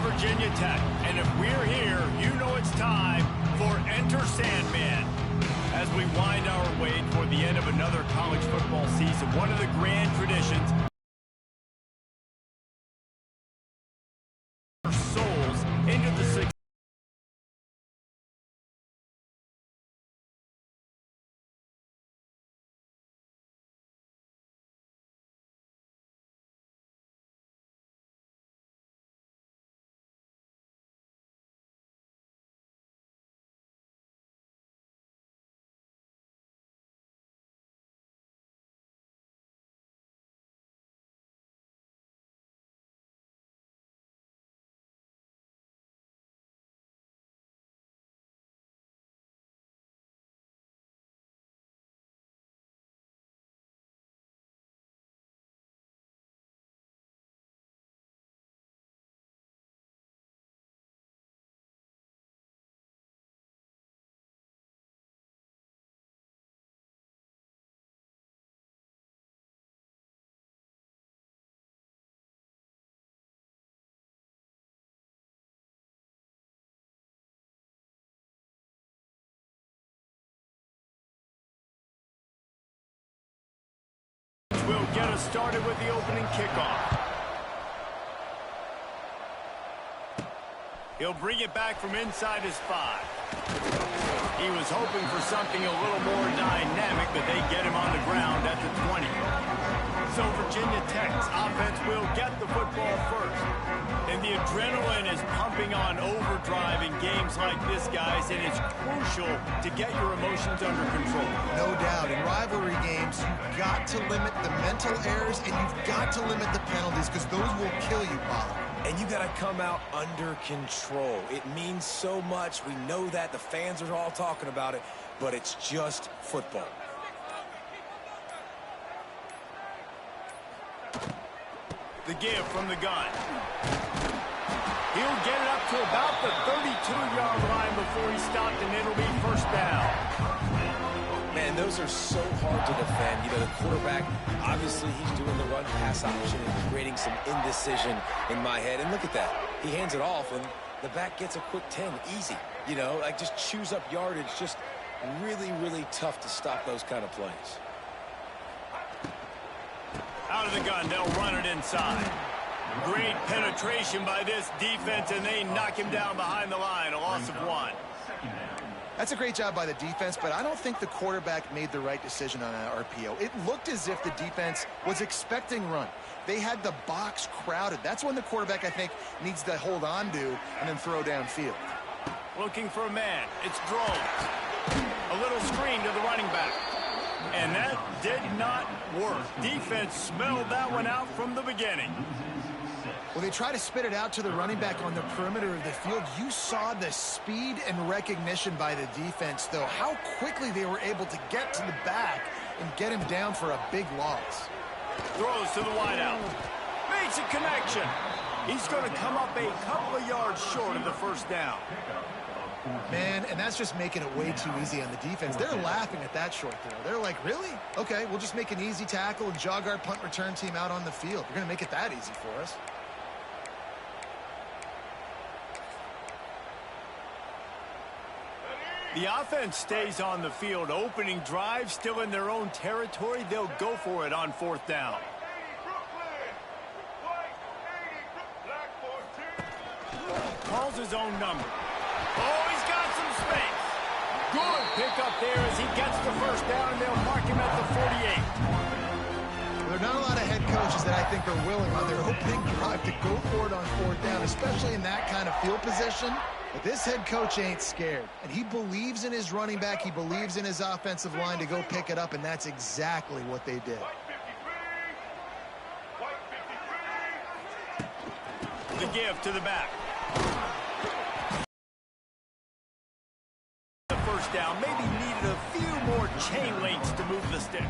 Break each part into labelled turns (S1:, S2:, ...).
S1: Virginia Tech. And if we're here, you know it's time for Enter Sandman. As we wind our way toward the end of another college football season, one of the grand traditions souls into the sixth. Will get us started with the opening kickoff. He'll bring it back from inside his 5. He was hoping for something a little more dynamic, but they get him on the ground at the 20. So Virginia Tech's offense will get the football first. And the adrenaline is pumping on overdrive in games like this, guys, and it's crucial to get your emotions under control.
S2: No doubt. In rivalry games, you've got to limit the mental errors, and you've got to limit the penalties, because those will kill you, Bob.
S3: And you got to come out under control. It means so much. We know that. The fans are all talking about it, but it's just football.
S1: The give from the gun. He'll get it up to about the 32-yard line before he stopped, and it'll be first down.
S3: Man, those are so hard to defend. You know, the quarterback, obviously he's doing the run-pass option and creating some indecision in my head. And look at that. He hands it off, and the back gets a quick 10. Easy. You know, like just chews up yardage. Just really, really tough to stop those kind of plays.
S1: Out of the gun, they'll run it inside. Great penetration by this defense, and they knock him down behind the line. A loss of 1.
S2: That's a great job by the defense, but I don't think the quarterback made the right decision on that RPO. It looked as if the defense was expecting run. They had the box crowded. That's when the quarterback, I think, needs to hold on to and then throw downfield.
S1: Looking for a man. It's Drones. A little screen to the running back. And that did not work. Defense smelled that one out from the beginning.
S2: Well, they try to spit it out to the running back on the perimeter of the field. You saw the speed and recognition by the defense, though. How quickly they were able to get to the back and get him down for a big loss.
S1: Throws to the wideout. Makes a connection. He's going to come up a couple of yards short of the first down.
S2: Man, and that's just making it way too easy on the defense. They're laughing at that short throw. They're like, really? Okay, we'll just make an easy tackle and jog our punt return team out on the field. We're going to make it that easy for us.
S1: The offense stays on the field. Opening drive, still in their own territory. They'll go for it on 4th down. Calls his own number. Oh, he's got some space. Good pickup there as he gets the first down, and they'll mark him at the 48.
S2: There are not a lot of head coaches that I think are willing on their opening drive to go for it on 4th down, especially in that kind of field position. But this head coach ain't scared, and he believes in his running back. He believes in his offensive line to go pick it up, and that's exactly what they did.
S1: The give to the back. The first down, maybe needed a few more chain links to move the sticks.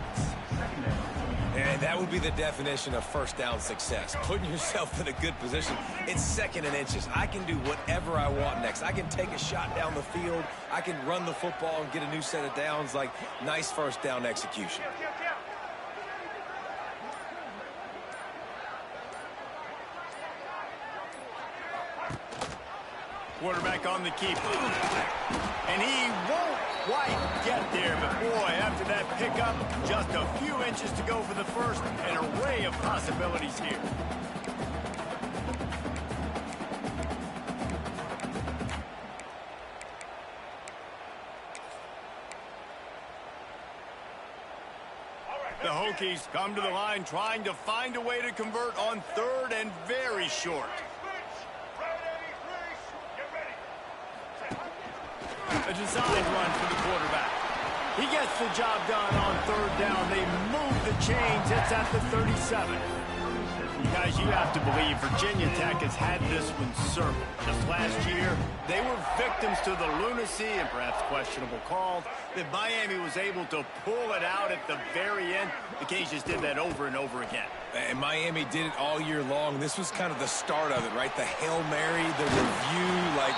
S3: And that would be the definition of first down success. Putting yourself in a good position. It's 2nd and inches. I can do whatever I want next. I can take a shot down the field. I can run the football and get a new set of downs. Like, nice first down execution.
S1: Quarterback on the keeper. And he won't quite get there, but boy, after that pickup, just a few inches to go for the first. An array of possibilities here. The Hokies come to the line trying to find a way to convert on third and very short. A designed run for the quarterback. He gets the job done on third down. They move the chains. It's at the 37. Guys, you have to believe Virginia Tech has had this one circled. Just last year, they were victims to the lunacy and perhaps questionable calls that Miami was able to pull it out at the very end. The Cajuns did that over and over again.
S3: And Miami did it all year long. This was kind of the start of it, right? The Hail Mary, the review, like,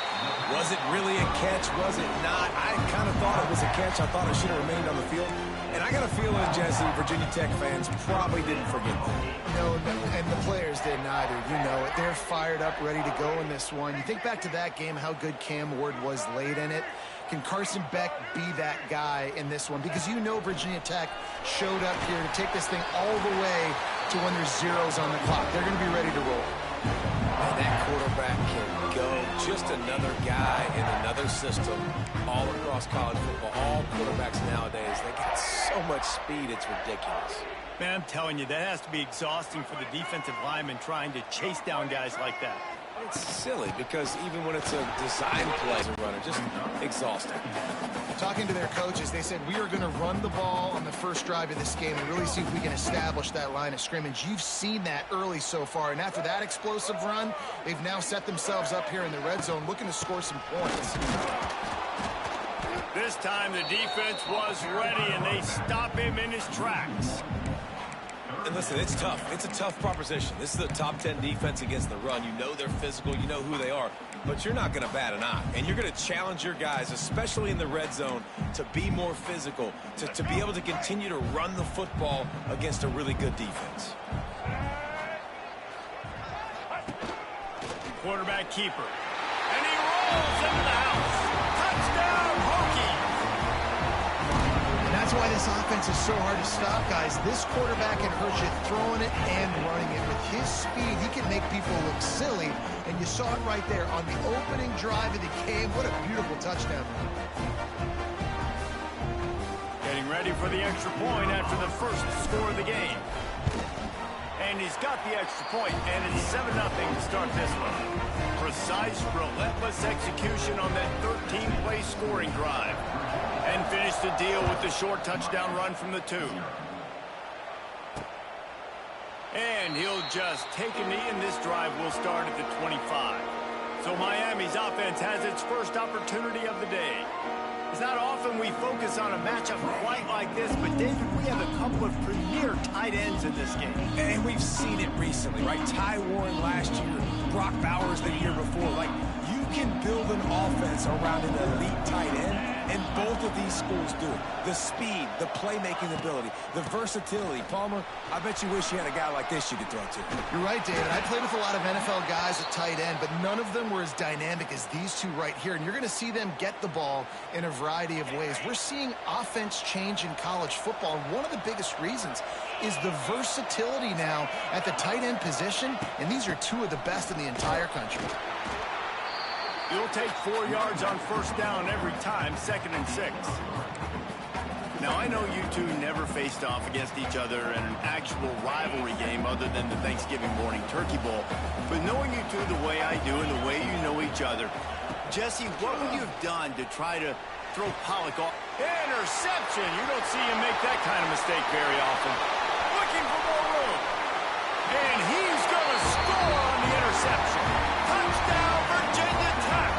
S3: was it really a catch? Was it not? I kind of thought it was a catch. I thought it should have remained on the field. And I got a feeling, Jesse, Virginia Tech fans probably didn't forget that.
S2: No, and the players didn't either. You know it. They're fired up, ready to go in this one. You think back to that game, how good Cam Ward was late in it. Can Carson Beck be that guy in this one? Because you know Virginia Tech showed up here to take this thing all the way to when there's zeros on the clock. They're going to be ready to roll.
S3: And that quarterback can go. Just another guy in another system all across college football. All quarterbacks nowadays, they got so much speed, it's ridiculous.
S1: Man, I'm telling you, that has to be exhausting for the defensive lineman trying to chase down guys like that.
S3: It's silly because even when it's a design play as a runner, just exhausting.
S2: Talking to their coaches, they said we are going to run the ball on the first drive of this game and really see if we can establish that line of scrimmage. You've seen that early so far, and after that explosive run, they've now set themselves up here in the red zone looking to score some points.
S1: This time the defense was ready, and they stop him in his tracks.
S3: And listen, it's tough. It's a tough proposition. This is a top 10 defense against the run. You know they're physical. You know who they are. But you're not going to bat an eye. And you're going to challenge your guys, especially in the red zone, to be more physical, to be able to continue to run the football against a really good defense.
S1: Quarterback keeper. And he rolls into the house. Touchdown, Hokies!
S2: That's why this offense is so hard to stop, guys. This quarterback can hurt you throwing it and running it. With his speed, he can make people look silly. And you saw it right there on the opening drive of the game. What a beautiful touchdown.
S1: Getting ready for the extra point after the first score of the game. And he's got the extra point, and it's 7-0 to start this one. Precise, relentless execution on that 13-play scoring drive. And finish the deal with the short touchdown run from the 2. And he'll just take a knee, and this drive will start at the 25. So Miami's offense has its first opportunity of the day. It's not often we focus on a matchup quite like this, but David, we have a couple of premier tight ends in this game.
S3: And we've seen it recently, right? Ty Warren last year, Brock Bowers the year before. Like, you can build an offense around an elite tight end. And both of these schools do it. The speed, the playmaking ability, the versatility. Palmer, I bet you wish you had a guy like this you could throw to.
S2: You're right, David. I played with a lot of NFL guys at tight end, but none of them were as dynamic as these two right here. And you're going to see them get the ball in a variety of ways. We're seeing offense change in college football, and one of the biggest reasons is the versatility now at the tight end position, and these are two of the best in the entire country.
S1: You'll take 4 yards on first down every time, 2nd and 6. Now, I know you two never faced off against each other in an actual rivalry game other than the Thanksgiving morning turkey bowl. But knowing you two the way I do and the way you know each other, Jesse, what would you have done to try to throw Pollock off? Interception! You don't see him make that kind of mistake very often. Looking for more room. And he's going to score on the interception. Touchdown, Virginia Tech!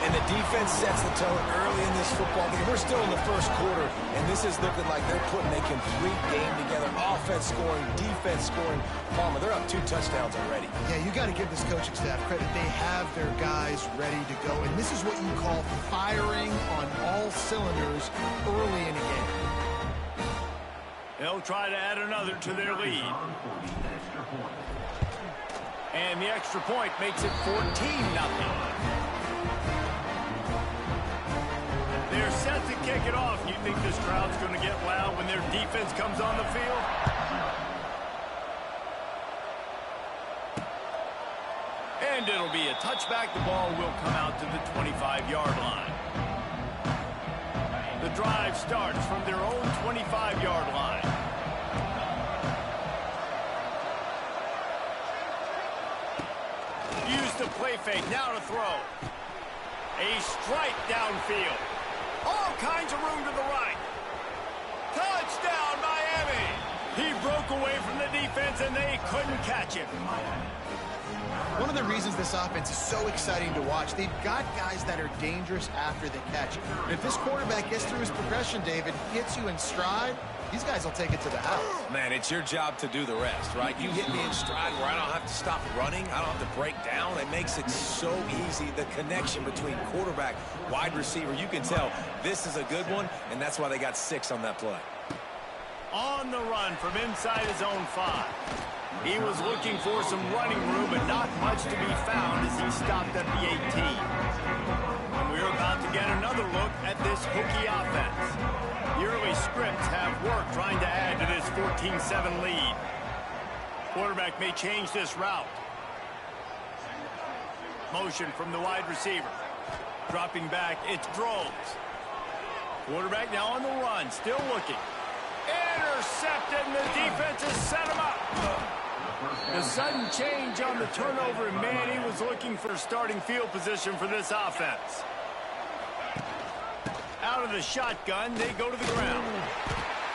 S3: And the defense sets the tone early in this football game. We're still in the first quarter, and this is looking like they're putting a complete game together. Offense scoring, defense scoring. Palmer, they're up 2 touchdowns already.
S2: Yeah, you got to give this coaching staff credit. They have their guys ready to go, and this is what you call firing on all cylinders early in a game.
S1: They'll try to add another to their lead. And the extra point makes it 14-0. They're set to kick it off. You think this crowd's going to get loud when their defense comes on the field? And it'll be a touchback. The ball will come out to the 25-yard line. The drive starts from their own 25-yard line. Use the play fake. Now to throw. A strike downfield. All kinds of room to the right. Touchdown, Miami. He broke away from the defense, and they couldn't catch him.
S2: One of the reasons this offense is so exciting to watch, they've got guys that are dangerous after the catch. And if this quarterback gets through his progression, David, gets you in stride, these guys will take it to the house.
S3: Man, it's your job to do the rest, right? You hit me in stride where I don't have to stop running. I don't have to break down. It makes it so easy. The connection between quarterback, wide receiver, you can tell this is a good one, and that's why they got 6 on that play.
S1: On the run from inside his own 5. He was looking for some running room, but not much to be found as he stopped at the 18. And we're about to get another look at this hooky offense. The early scripts have worked trying to add to this 14-7 lead. Quarterback may change this route. Motion from the wide receiver. Dropping back, it's Drones. Quarterback now on the run, still looking. Intercepted, and the defense has set him up. The sudden change on the turnover, and man, he was looking for starting field position for this offense. Out of the shotgun, they go to the ground.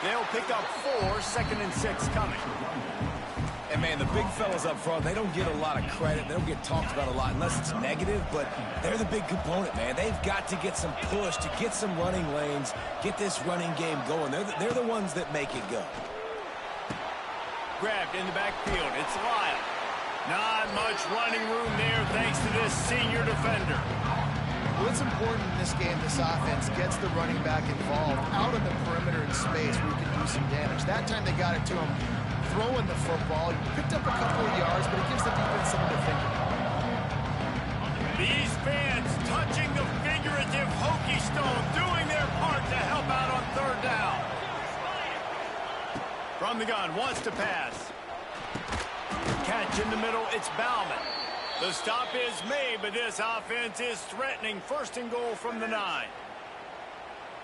S1: They'll pick up 4, 2nd and 6 coming.
S3: And, man, the big fellas up front, they don't get a lot of credit. They don't get talked about a lot unless it's negative, but they're the big component, man. They've got to get some push, to get some running lanes, get this running game going. They're the ones that make it go.
S1: Grabbed in the backfield. It's Lyle. Not much running room there thanks to this senior defender.
S2: Well, it's important in this game this offense gets the running back involved out on the perimeter in space where he can do some damage. That time they got it to him throwing the football. He picked up a couple of yards, but it gives the defense something to think about.
S1: These fans touching the figurative hokey stone, doing their part to help out on 3rd down. From the gun, wants to pass. Catch in the middle, it's Bauman. The stop is made, but this offense is threatening 1st and goal from the 9.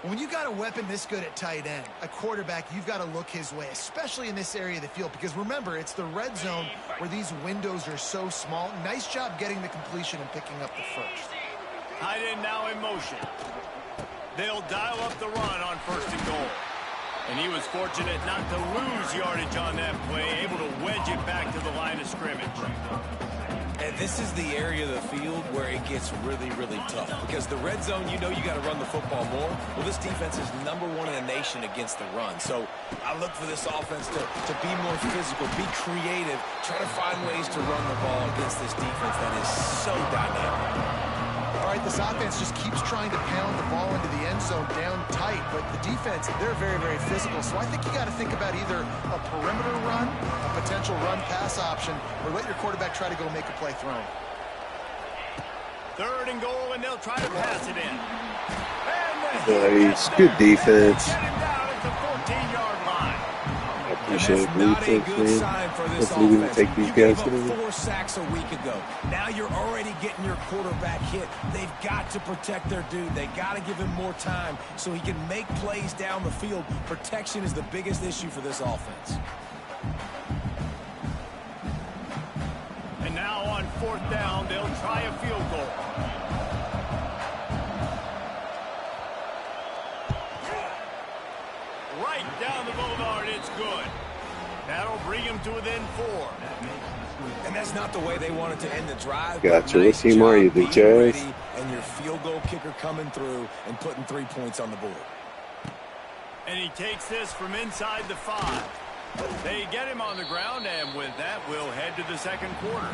S2: When you got a weapon this good at tight end, a quarterback, you've got to look his way, especially in this area of the field, because remember, it's the red zone where these windows are so small. Nice job getting the completion and picking up the first.
S1: Tight end now in motion. They'll dial up the run on 1st and goal. And he was fortunate not to lose yardage on that play, able to wedge it back to the line of scrimmage.
S3: And this is the area of the field where it gets really, really tough. Because the red zone, you know you got to run the football more. Well, this defense is #1 in the nation against the run. So I look for this offense to be more physical, be creative, try to find ways to run the ball against this defense that is so dynamic.
S2: All right, this offense just keeps trying to pound the ball into the end zone down tight, but the defense, they're very, very physical. So I think you got to think about either a perimeter run, a potential run-pass option, or let your quarterback try to go make a play thrown.
S1: 3rd and goal, and they'll try to pass it in.
S4: Nice, good defense.
S1: Get him down at the 14-yard line.
S4: I appreciate it. Hopefully we can take these guys to the
S3: 4 sacks a week ago. Now you're already getting your quarterback hit. They've got to protect their dude. They got to give him more time so he can make plays down the field. Protection is the biggest issue for this offense.
S1: And now on 4th down, they'll try a field goal. Right down the boulevard, it's good. That'll bring him to within 4.
S3: And that's not the way they wanted to end the drive.
S4: Gotcha. What team are you, the Jazz?
S3: And your field goal kicker coming through and putting 3 points on the board.
S1: And he takes this from inside the 5. They get him on the ground, and with that, we'll head to the 2nd quarter.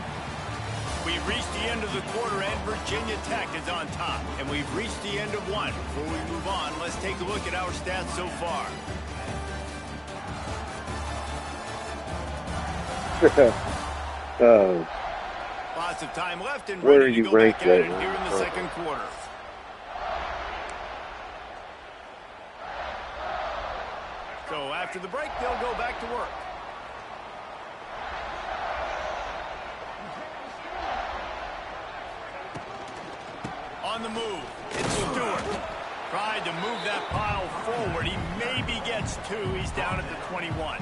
S1: We've reached the end of the quarter, and Virginia Tech is on top. And we've reached the end of 1. Before we move on, let's take a look at our stats so far. minutes of time left and
S4: Where are
S1: ready to
S4: you
S1: go back
S4: ranked
S1: at
S4: at,
S1: it
S4: man?
S1: here in the second quarter. So after the break, they'll go back to work. On the move, it's Stewart. Tried to move that pile forward. He maybe gets 2. He's down at the 21.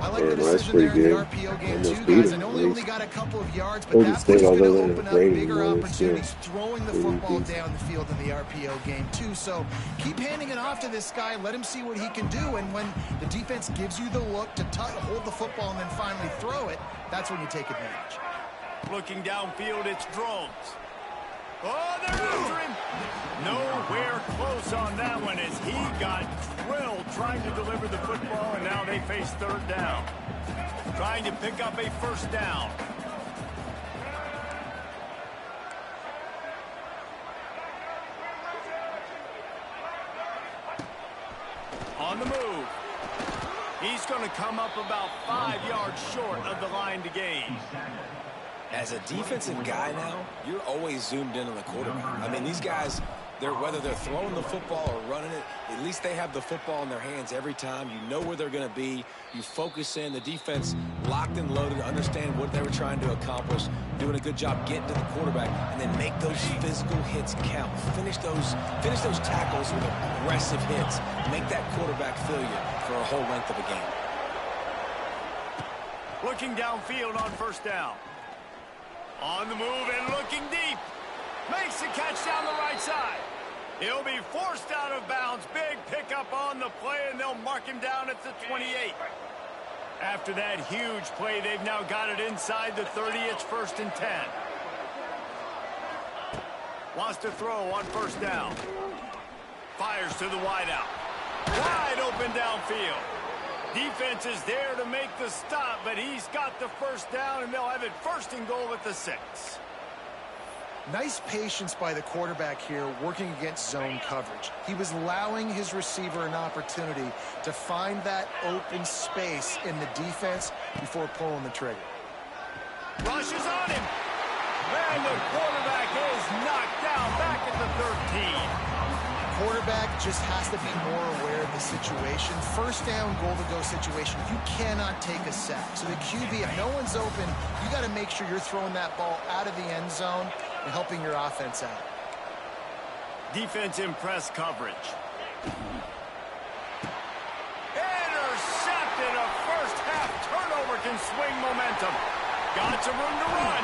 S2: I like the decision there in the RPO game too, guys. I know he only got a couple of yards, but that was going to open up bigger opportunities throwing the football down the field in the RPO game too. So keep handing it off to this guy. Let him see what he can do. And when the defense gives you the look to hold the football and then finally throw it, that's when you take advantage.
S1: Looking downfield, it's Drones. Oh, they're after him. Nowhere close on that one as he got drilled trying to deliver the football, and now they face third down. Trying to pick up a first down. On the move. He's going to come up about 5 yards short of the line to gain.
S3: As a defensive guy now, you're always zoomed in on the quarterback. I mean, these guys, whether they're throwing the football or running it, at least they have the football in their hands every time. You know where they're going to be. You focus in. The defense locked and loaded, understand what they were trying to accomplish, doing a good job getting to the quarterback, and then make those physical hits count. Finish those tackles with aggressive hits. Make that quarterback feel you for a whole length of a game.
S1: Looking downfield on first down. On the move and looking deep. Makes the catch down the right side. He'll be forced out of bounds. Big pickup on the play, and they'll mark him down at the 28. After that huge play, they've now got it inside the 30. It's 1st and 10. Wants to throw on first down. Fires to the wideout. Wide open downfield. Defense is there to make the stop, but he's got the first down, and they'll have it 1st and goal at the 6.
S2: Nice patience by the quarterback here working against zone coverage. He was allowing his receiver an opportunity to find that open space in the defense before pulling the trigger.
S1: Rushes on him. And the quarterback is knocked down back at the 13.
S2: Quarterback just has to be more aware of the situation. First down, goal-to-go situation. You cannot take a sack. So the QB, if no one's open, you got to make sure you're throwing that ball out of the end zone and helping your offense out.
S1: Defense in press coverage. Intercepted. A first-half turnover can swing momentum. Got some room to run.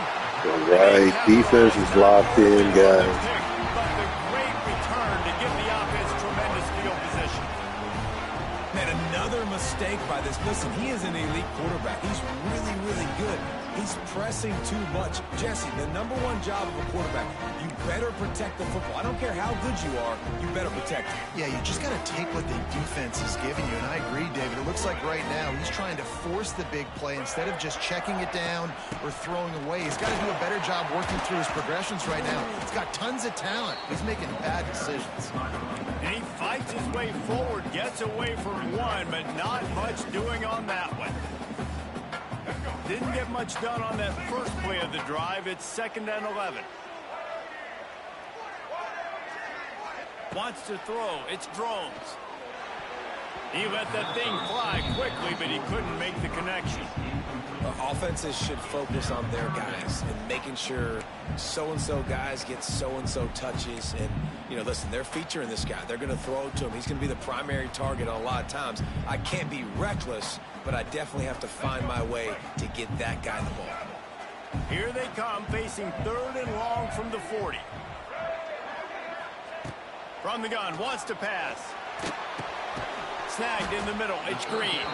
S4: All right, defense is locked in, guys.
S3: Another mistake by this. Listen, he is an elite quarterback. He's really, really good. He's pressing too much. Jesse, the #1 job of a quarterback, you better protect the football. I don't care how good you are, you better protect it.
S2: Yeah, you just got to take what the defense is giving you. And I agree, David. It looks like right now he's trying to force the big play instead of just checking it down or throwing away. He's got to do a better job working through his progressions right now. He's got tons of talent. He's making bad decisions.
S1: And he fights his way forward, gets away from one, but not much doing on that one. Didn't get much done on that first play of the drive. It's 2nd and 11. Wants to throw. It's Drones. He let that thing fly quickly, but he couldn't make the connection.
S3: Offenses should focus on their guys and making sure so-and-so guys get so-and-so touches. And, you know, listen, they're featuring this guy. They're going to throw it to him. He's going to be the primary target a lot of times. I can't be reckless, but I definitely have to find my way to get that guy the ball.
S1: Here they come, facing 3rd and long from the 40. From the gun, wants to pass. Snagged in the middle, it's Green.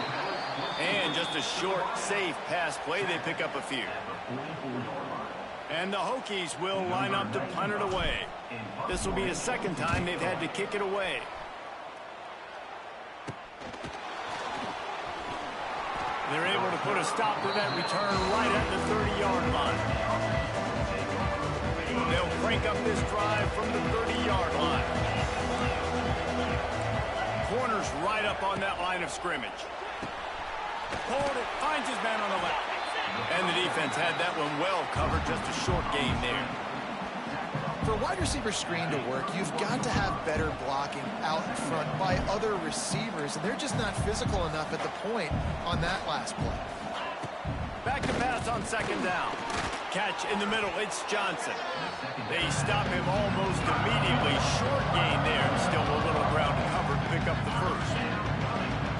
S1: And just a short, safe pass play. They pick up a few. And the Hokies will line up to punt it away. This will be the 2nd time they've had to kick it away. They're able to put a stop to that return right at the 30-yard line. They'll crank up this drive from the 30-yard line. Corner's right up on that line of scrimmage. Hold it, finds his man on the left. And the defense had that one well covered, just a short gain there.
S2: For a wide receiver screen to work, you've got to have better blocking out in front by other receivers, and they're just not physical enough at the point on that last play.
S1: Back to pass on second down. Catch in the middle, it's Johnson. They stop him almost immediately. Short gain there, and still a little ground to cover to pick up the first.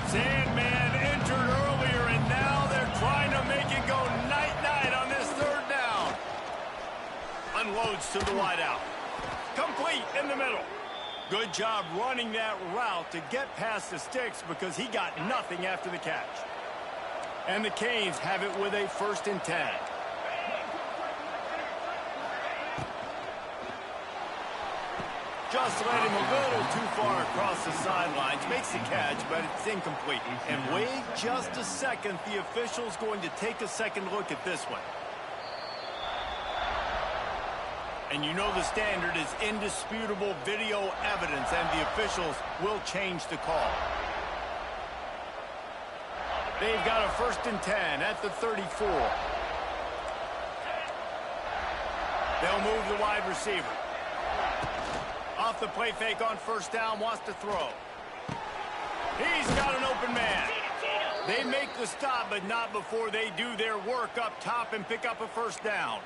S1: Sandman entered earlier, and now they're trying to make it go night-night on this third down. Unloads to the wideout. Complete in the middle. Good job running that route to get past the sticks because he got nothing after the catch. And the Canes have it with a 1st and 10. Just led him a little too far across the sidelines. Makes the catch, but it's incomplete. And wait just a second. The official's going to take a second look at this one. And you know the standard is indisputable video evidence, and the officials will change the call. They've got a 1st and 10 at the 34. They'll move the wide receiver. Off the play fake on 1st down, wants to throw. He's got an open man. They make the stop, but not before they do their work up top and pick up a 1st down.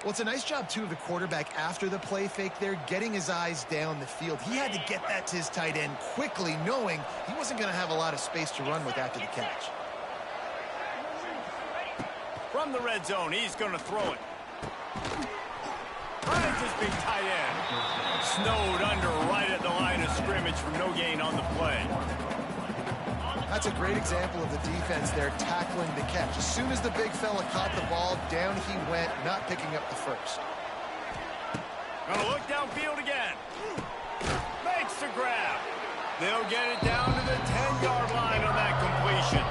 S2: Well, it's a nice job, too, of the quarterback after the play fake there, getting his eyes down the field. He had to get that to his tight end quickly, knowing he wasn't going to have a lot of space to run with after the catch.
S1: From the red zone, he's going to throw it. Right, this big tight end. Snowed under right at the line of scrimmage for no gain on the play.
S2: That's a great example of the defense there tackling the catch. As soon as the big fella caught the ball, down he went, not picking up the first.
S1: Gonna look downfield again. Makes the grab. They'll get it down to the 10-yard line on that completion.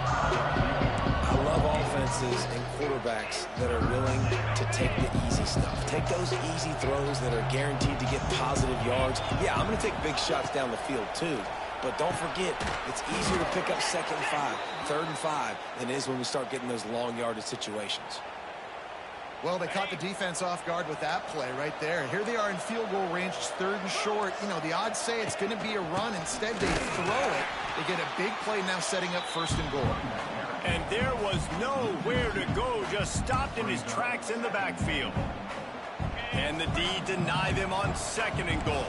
S3: I love offenses and quarterbacks that are willing to take the easy stuff. Take those easy throws that are guaranteed to get positive yards. Yeah, I'm going to take big shots down the field too. But don't forget, it's easier to pick up 2nd and 5, 3rd and 5 than it is when we start getting those long yardage situations.
S2: Well, they caught the defense off guard with that play right there. Here they are in field goal range, 3rd and short. You know, the odds say it's going to be a run. Instead, they throw it. They get a big play now setting up 1st and goal.
S1: And there was nowhere to go, just stopped in his tracks in the backfield. And the D deny them on 2nd and goal.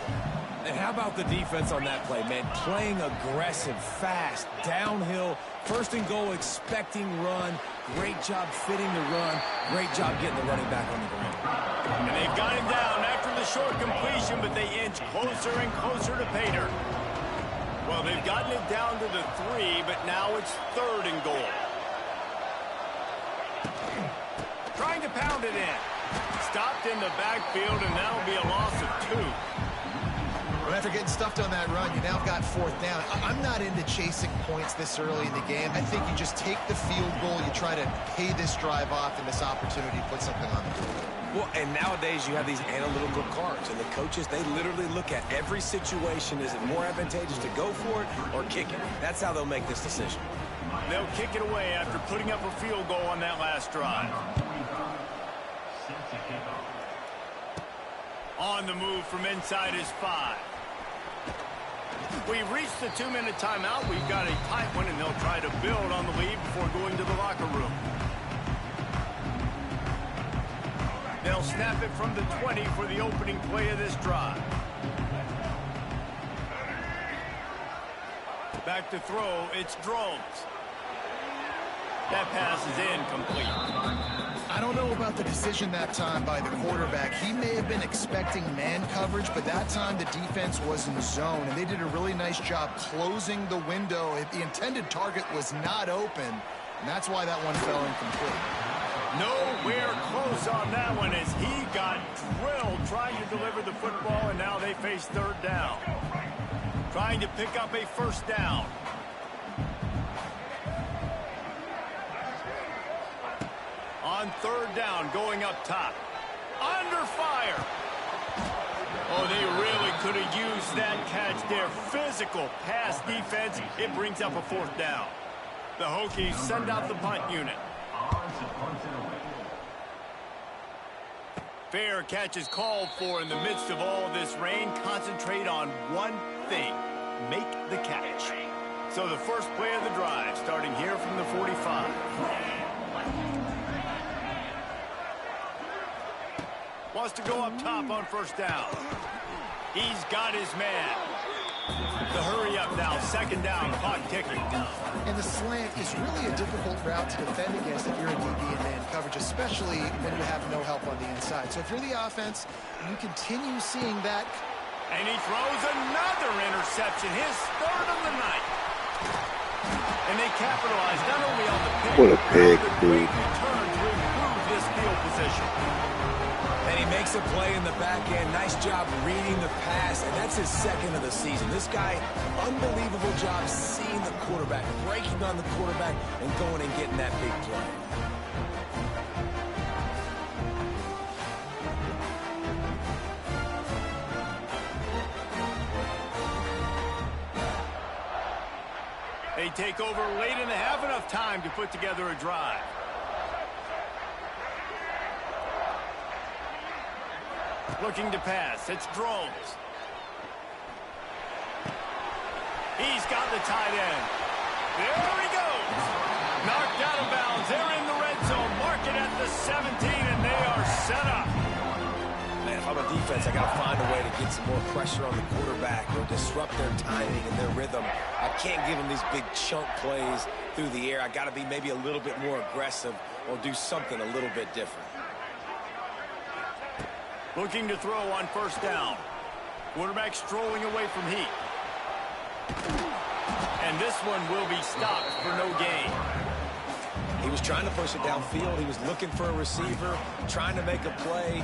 S3: And how about the defense on that play, man? Playing aggressive, fast, downhill, 1st and goal, expecting run. Great job fitting the run. Great job getting the running back on the ground.
S1: And they've got him down after the short completion, but they inch closer and closer to Pater. Well, they've gotten it down to the 3, but now it's 3rd and goal. Trying to pound it in. Stopped in the backfield, and that'll be a loss of 2.
S2: Well, after getting stuffed on that run, you now got 4th down. I'm not into chasing points this early in the game. I think you just take the field goal, you try to pay this drive off, and this opportunity to put something on the board.
S3: Well, and nowadays you have these analytical cards, and the coaches, they literally look at every situation. Is it more advantageous to go for it or kick it? That's how they'll make this decision.
S1: They'll kick it away after putting up a field goal on that last drive. On the move from inside his 5. We've reached the 2-minute timeout. We've got a tight one, and they'll try to build on the lead before going to the locker room. They'll snap it from the 20 for the opening play of this drive. Back to throw, it's Drones. That pass is incomplete.
S2: I don't know about the decision that time by the quarterback. He may have been expecting man coverage, but that time the defense was in zone, and they did a really nice job closing the window. The intended target was not open, and that's why that one fell incomplete.
S1: Nowhere close on that one as he got drilled trying to deliver the football, and now they face 3rd down. Trying to pick up a 1st down. On 3rd down, going up top. Under fire. Oh, they really could have used that catch there. Physical pass defense. It brings up a 4th down. The Hokies send out the punt unit. Fair catch is called for in the midst of all this rain. Concentrate on one thing. Make the catch. So the first play of the drive, starting here from the 45. Wants to go up top on first down. He's got his man. The hurry up now, second down, clock ticking.
S2: And the slant is really a difficult route to defend against if you're a DB in man coverage, especially when you have no help on the inside. So if you're the offense, you continue seeing that.
S1: And he throws another interception, his third of the night. And they capitalize not only on the pick,
S4: What a pick,
S1: but
S4: dude.
S1: great return to improve this field position.
S3: And he makes a play in the back end. Nice job reading the pass, and that's his second of the season. This guy, unbelievable job seeing the quarterback, breaking on the quarterback, and going and getting that big play.
S1: They take over late in the half, enough time to put together a drive. Looking to pass. It's Drones. He's got the tight end. There he goes. Knocked out of bounds. They're in the red zone. Mark it at the 17, and they are set up.
S3: Man, if I'm a defense, I got to find a way to get some more pressure on the quarterback or disrupt their timing and their rhythm. I can't give them these big chunk plays through the air. I got to be maybe a little bit more aggressive or do something a little bit different.
S1: Looking to throw on first down. Quarterback strolling away from heat. And this one will be stopped for no gain.
S3: He was trying to push it downfield. He was looking for a receiver, trying to make a play.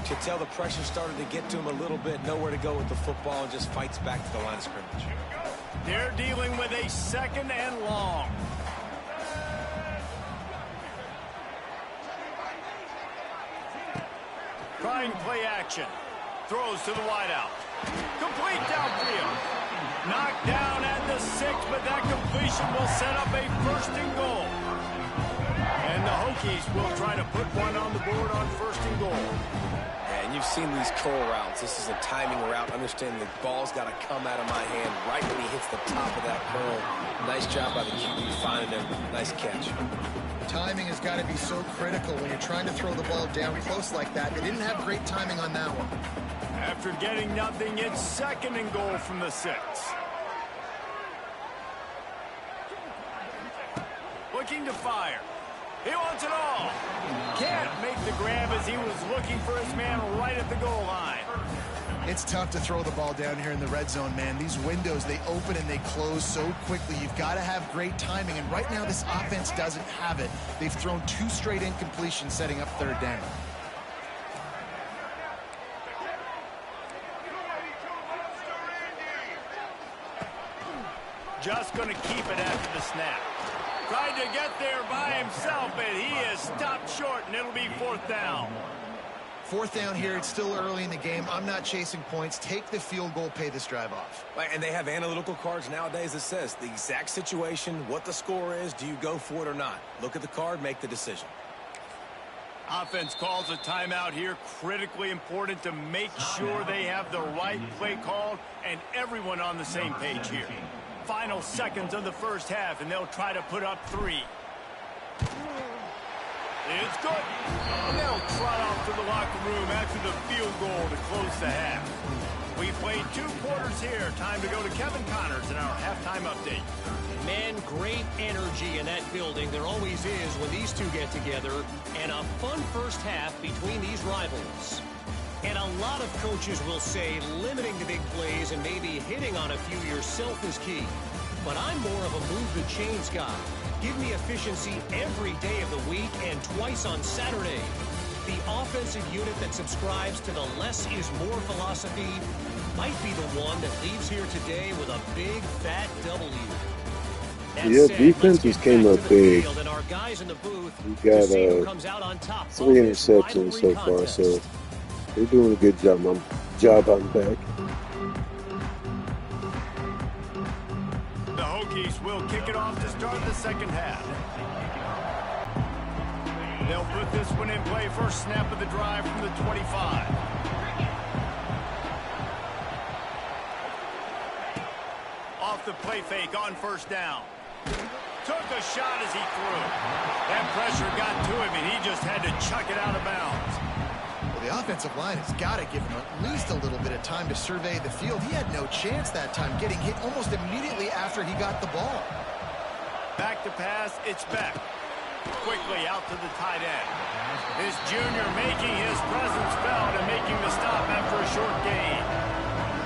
S3: You could tell the pressure started to get to him a little bit. Nowhere to go with the football, and just fights back to the line of scrimmage.
S1: They're dealing with a second and long. Trying play action. Throws to the wideout. Complete downfield. Knocked down at the 6, but that completion will set up a first and goal. And the Hokies will try to put one on the board on first and goal.
S3: And you've seen these curl routes. This is a timing route. Understanding the ball's got to come out of my hand right when he hits the top of that curl. Nice job by the QB finding him. Nice catch.
S2: Timing has got to be so critical when you're trying to throw the ball down close like that. They didn't have great timing on that one.
S1: After getting nothing, it's second and goal from the 6. Looking to fire. He wants it all. Can't make the grab as he was looking for his man right at the goal line.
S2: It's tough to throw the ball down here in the red zone, man. These windows, they open and they close so quickly. You've got to have great timing, and right now this offense doesn't have it. They've thrown 2 straight incompletions setting up third down.
S1: Just going to keep it after the snap. Tried to get there by himself, but he is stopped short, and it'll be fourth down.
S2: Fourth down here. It's still early in the game. I'm not chasing points. Take the field goal, pay this drive off.
S3: And they have analytical cards nowadays that says the exact situation, what the score is, do you go for it or not? Look at the card, make the decision.
S1: Offense calls a timeout here. Critically important to make sure they have the right play called and everyone on the same page here. Final seconds of the first half, and they'll try to put up 3. It's good. And they'll trot off to the locker room after the field goal to close the half. We played 2 quarters here. Time to go to Kevin Connors in our halftime update.
S5: Man, great energy in that building. There always is when these two get together. And a fun first half between these rivals. And a lot of coaches will say limiting the big plays and maybe hitting on a few yourself is key. But I'm more of a move the chains guy. Give me efficiency every day of the week and twice on Saturday. The offensive unit that subscribes to the less is more philosophy might be the one that leaves here today with a big fat W.
S4: Yeah, defense just came up big. We got 3 interceptions so far, so they're doing a good job on back.
S1: The Hokies will kick it off to start the second half. They'll put this one in play. First snap of the drive from the 25. Off the play fake on first down. Took a shot as he threw. That pressure got to him, and he just had to chuck it out of bounds.
S2: Well, the offensive line has got to give him at least a little bit of time to survey the field. He had no chance that time, getting hit almost immediately after he got the ball.
S1: Back to pass, it's Beck. Quickly out to the tight end. This junior making his presence felt and making the stop after a short gain.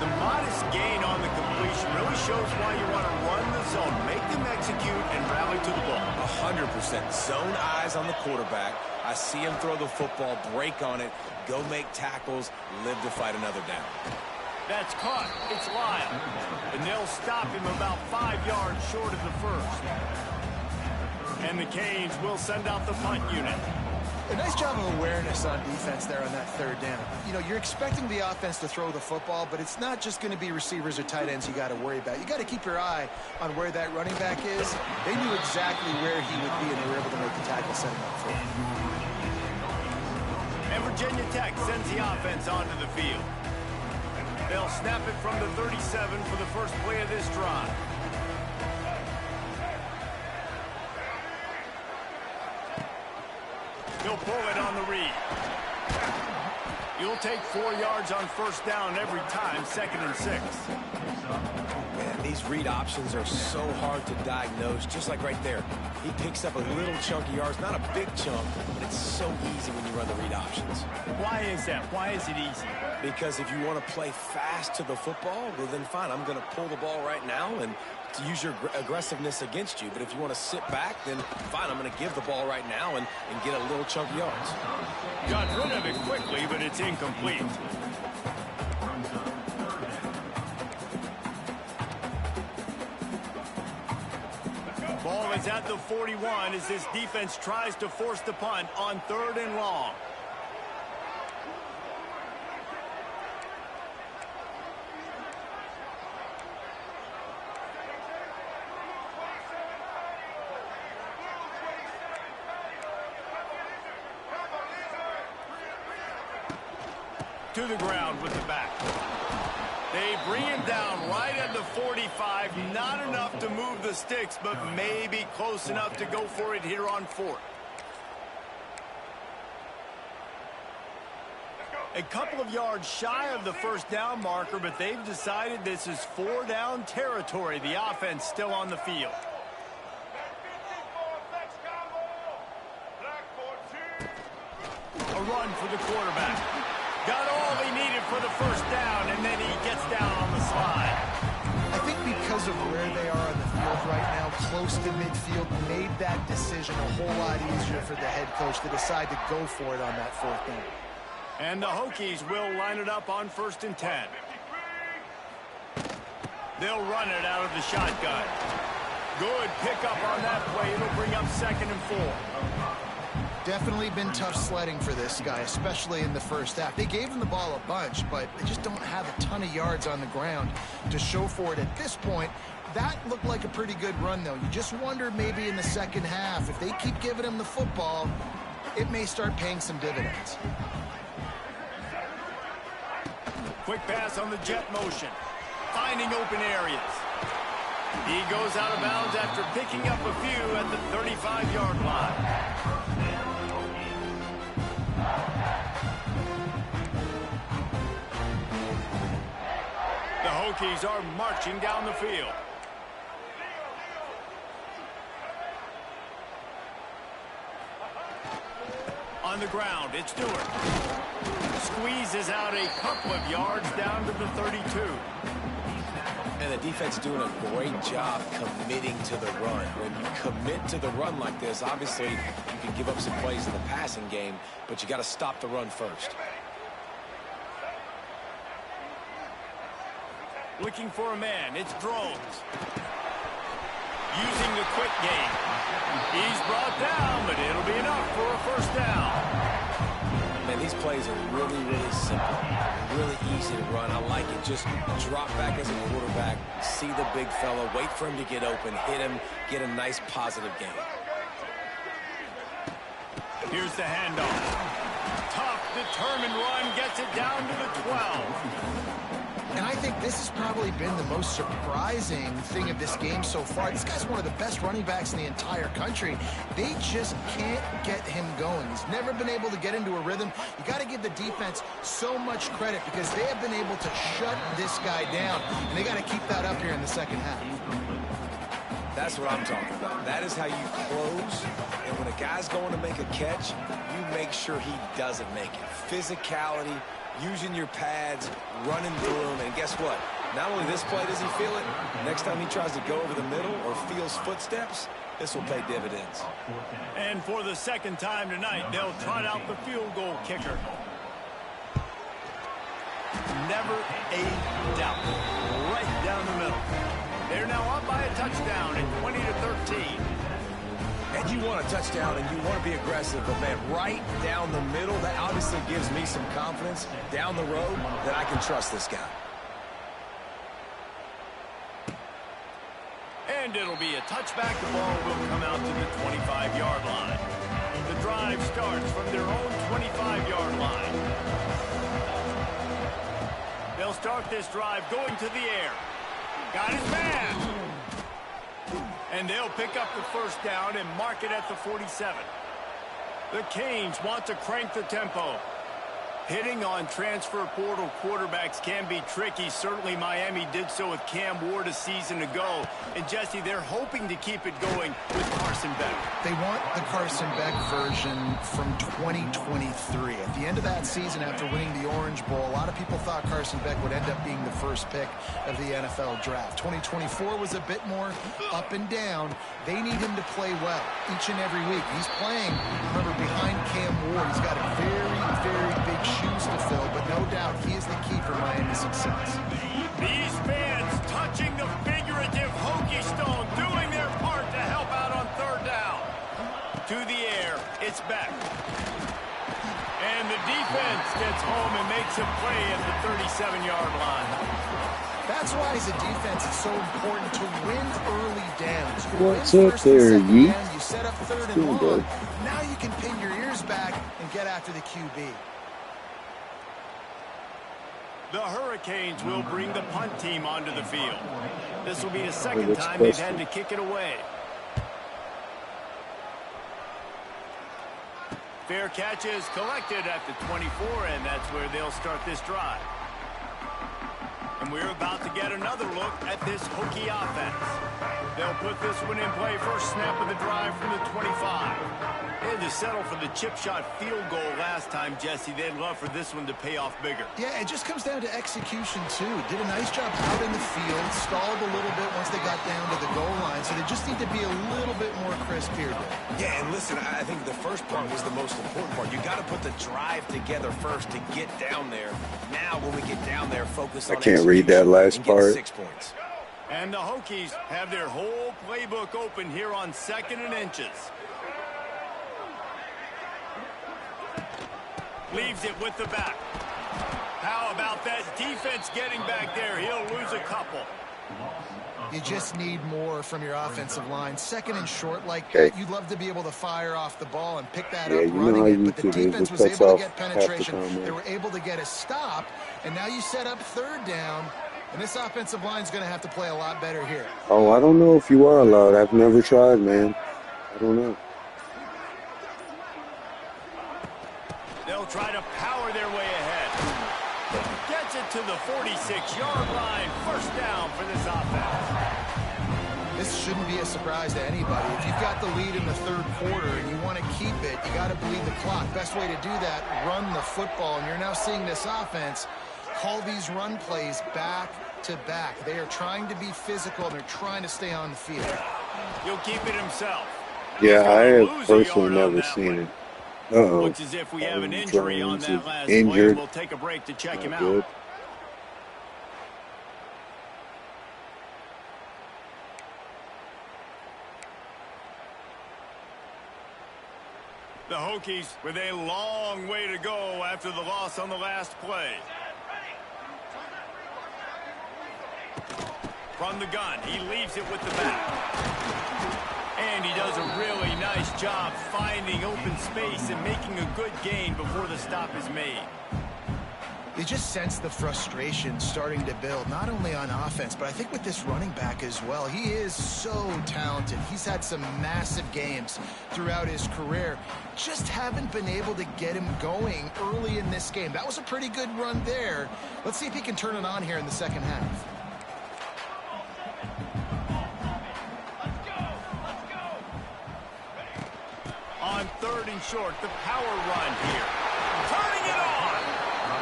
S1: The modest gain on the completion really shows why you want to run the zone, make them execute, and rally to the ball.
S3: 100%. Zone eyes on the quarterback. I see him throw the football, break on it, go make tackles, live to fight another down.
S1: That's caught. It's Lyle. And they'll stop him about 5 yards short of the first. And the Canes will send out the punt unit.
S2: A nice job of awareness on defense there on that third down. You know, you're expecting the offense to throw the football, but it's not just going to be receivers or tight ends you got to worry about. You got to keep your eye on where that running back is. They knew exactly where he would be, and they were able to make the tackle, setting up for him.
S1: And Virginia Tech sends the offense onto the field. They'll snap it from the 37 for the first play of this drive. He'll pull it on the read. You'll take 4 yards on first down every time, 2nd and 6.
S3: Man, these read options are so hard to diagnose, just like right there. He picks up a little chunk of yards, not a big chunk, but it's so easy when you run the read options.
S1: Why is that? Why is it easy?
S3: Because if you want to play fast to the football, well then fine, I'm going to pull the ball right now and to use your aggressiveness against you. But if you want to sit back, then fine, I'm going to give the ball right now and get a little chunk of yards.
S1: Got rid of it quickly, but it's incomplete. Ball is at the 41 as this defense tries to force the punt on 3rd and long. To the ground with the back. They bring him down right at the 45. Not enough to move the sticks, but maybe close enough to go for it here on 4th. A couple of yards shy of the first down marker, but they've decided this is 4 down territory. The offense still on the field. A run for the quarterback. Got all he needed for the first down, and then he gets down on the slide.
S2: I think because of where they are on the field right now, close to midfield, made that decision a whole lot easier for the head coach to decide to go for it on that 4th down.
S1: And the Hokies will line it up on 1st and 10. They'll run it out of the shotgun. Good pickup on that play. It'll bring up 2nd and 4.
S2: Definitely been tough sledding for this guy, especially in the first half. They gave him the ball a bunch, but they just don't have a ton of yards on the ground to show for it at this point. That looked like a pretty good run, though. You just wonder maybe in the second half, if they keep giving him the football, it may start paying some dividends.
S1: Quick pass on the jet motion. Finding open areas. He goes out of bounds after picking up a few at the 35-yard line. The Hokies are marching down the field. On the ground, it's Stewart. Squeezes out a couple of yards down to the 32.
S3: And the defense doing a great job committing to the run. When you commit to the run like this, obviously you can give up some plays in the passing game, but you got to stop the run first.
S1: Looking for a man, it's Drones. Using the quick game. He's brought down, but it'll be enough for a first down.
S3: Man, these plays are really, really simple. Really easy to run. I like it. Just drop back as a quarterback, see the big fella, wait for him to get open, hit him, get a nice positive gain.
S1: Here's the handoff. Tough, determined run gets it down to the 12.
S2: And I think this has probably been the most surprising thing of this game so far. This guy's one of the best running backs in the entire country. They just can't get him going. He's never been able to get into a rhythm. You got to give the defense so much credit because they have been able to shut this guy down. And they got to keep that up here in the second half.
S3: That's what I'm talking about. That is how you close. And when a guy's going to make a catch, you make sure he doesn't make it. Physicality, using your pads, running through them, and guess what? Not only this play does he feel it, next time he tries to go over the middle or feels footsteps, this will pay dividends.
S1: And for the second time tonight, they'll trot out the field goal kicker. Never a doubt. Right down the middle. They're now up by a touchdown at 20-13.
S3: And you want a touchdown and you want to be aggressive, but man, right down the middle, that obviously gives me some confidence down the road that I can trust this guy.
S1: And it'll be a touchback. The ball will come out to the 25-yard line. The drive starts from their own 25-yard line. They'll start this drive going to the air. Got his man. And they'll pick up the first down and mark it at the 47. The Canes want to crank the tempo. Hitting on transfer portal quarterbacks can be tricky. Certainly Miami did so with Cam Ward a season ago. And Jesse, they're hoping to keep it going with Carson Beck.
S2: They want the Carson Beck version from 2023. At the end of that season, after winning the Orange Bowl, a lot of people thought Carson Beck would end up being the first pick of the NFL draft. 2024 was a bit more up and down. They need him to play well each and every week. He's playing, remember, behind Cam Ward. He's got a very, very big shoes to fill, but no doubt he is the key for Miami's success.
S1: These fans touching the figurative Hokie Stone, doing their part to help out on third down. To the air, it's back. And the defense gets home and makes a play at the 37-yard line.
S2: That's why as a defense it's so important to win early downs.
S4: What's up there, Yeet?
S2: You set up third and long. Now you can pin your ears back and get after the QB.
S1: The Hurricanes will bring the punt team onto the field. This will be the second time they've had to kick it away. Fair catch is collected at the 24, and that's where they'll start this drive. And we're about to get another look at this Hokie offense. They'll put this one in play. First snap of the drive from the 25. They had to settle for the chip shot field goal last time, Jesse. They'd love for this one to pay off bigger.
S2: Yeah, it just comes down to execution, too. Did a nice job out in the field, stalled a little bit once they got down to the goal line, so they just need to be a little bit more crisp here.
S3: Yeah, and listen, I think the first part was the most important part. You got to put the drive together first to get down there. Now, when we get down there, focus on
S4: I can't read that last part.
S3: 6 points.
S1: And the Hokies have their whole playbook open here on 2nd and inches. Leaves it with the back. How about that defense getting back there? He'll lose a couple.
S2: You just need more from your offensive line. Second and short like that, you'd love to be able to fire off the ball and pick that up running it, but the defense was able to get penetration. They were able to get a stop, and now you set up third down, and this offensive line is going to have to play a lot better here.
S4: Oh, I don't know if you are allowed. I've never tried, man. I don't know.
S1: They'll try to power their way ahead. Gets it to the 46-yard line. First down for this offense.
S2: This shouldn't be a surprise to anybody. If you've got the lead in the third quarter and you want to keep it, you got to bleed the clock. Best way to do that, run the football. And you're now seeing this offense call these run plays back to back. They are trying to be physical, and they're trying to stay on the field.
S1: He'll keep it himself.
S4: Yeah, I have personally never seen it. Uh-oh.
S1: Looks as if we have an injury on that last play. We'll take a break to check him out. The Hokies with a long way to go after the loss on the last play. From the gun, he leaves it with the back. And he does a really really nice job finding open space and making a good gain before the stop is made.
S2: You just sense the frustration starting to build, not only on offense, but I think with this running back as well. He is so talented. He's had some massive games throughout his career. Just haven't been able to get him going early in this game. That was a pretty good run there. Let's see if he can turn it on here in the second half.
S1: On 3rd and short, the power run here. Turning it on.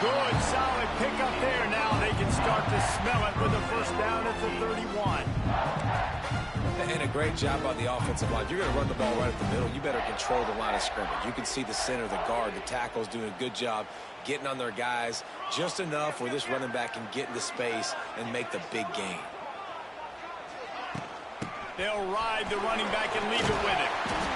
S1: Good, solid pickup there. Now they can start to smell it with a first down at the 31.
S3: And a great job by the offensive line. You're going to run the ball right at the middle. You better control the line of scrimmage. You can see the center, the guard, the tackles doing a good job getting on their guys just enough where this running back can get into space and make the big gain.
S1: They'll ride the running back and leave it with him.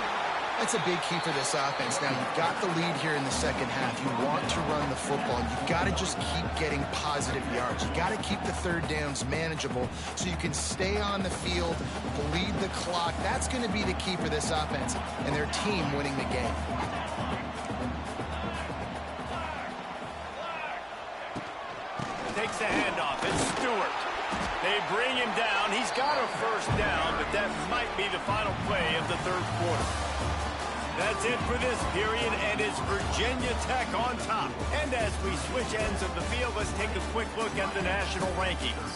S2: That's a big key for this offense. Now, you've got the lead here in the second half. You want to run the football. You've got to just keep getting positive yards. You've got to keep the third downs manageable so you can stay on the field, bleed the clock. That's going to be the key for this offense and their team winning the game.
S1: Takes a handoff. It's Stewart. They bring him down. He's got a first down, but that might be the final play of the 3rd quarter. That's it for this period, and it's Virginia Tech on top. And as we switch ends of the field, let's take a quick look at the national rankings.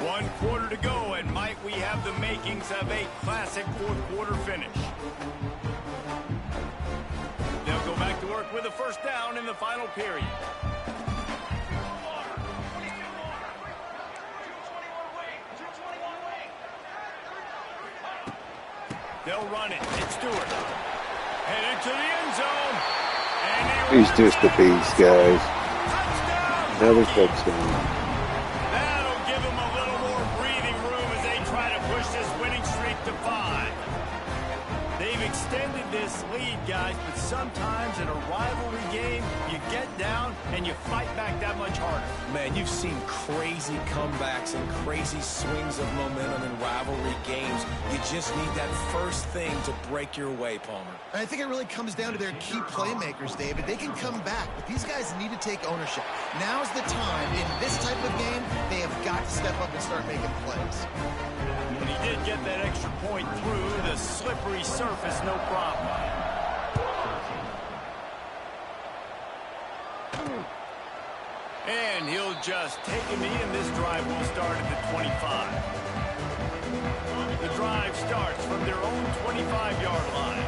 S1: One quarter to go, and might we have the makings of a classic 4th quarter finish. They'll go back to work with a first down in the final period. They'll run it. It's Stewart. Headed to the end zone. And
S4: He's just a beast, guys. Another touchdown.
S1: That'll give him a little more breathing room as they try to push this winning streak to 5. They've extended this lead, guys, but sometimes in a rivalry game, you get down and you fight back that much harder.
S3: Man, you've seen crazy comebacks and crazy swings of momentum in rivalry games. You just need that first thing to break your way, Palmer.
S2: And I think it really comes down to their key playmakers, David. They can come back, but these guys need to take ownership. Now's the time. In this type of game, they have got to step up and start making plays.
S1: But he did get that extra point through the slippery surface, no problem. And he'll just take a knee, and this drive will start at the 25. The drive starts from their own 25-yard line.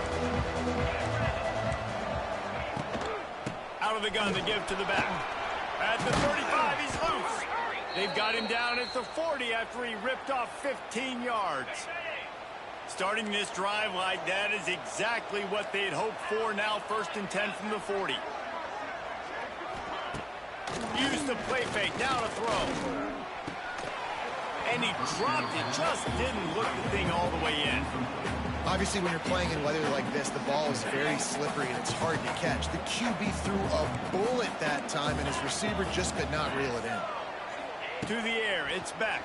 S1: Out of the gun to give to the back. At the 35, he's loose. They've got him down at the 40 after he ripped off 15 yards. Starting this drive like that is exactly what they'd hoped for. Now 1st and 10 from the 40. Use the play fake, now to throw. And he dropped it, just didn't look the thing all the way in.
S2: Obviously, when you're playing in weather like this, the ball is very slippery and it's hard to catch. The QB threw a bullet that time, and his receiver just could not reel it in.
S1: To the air, it's back.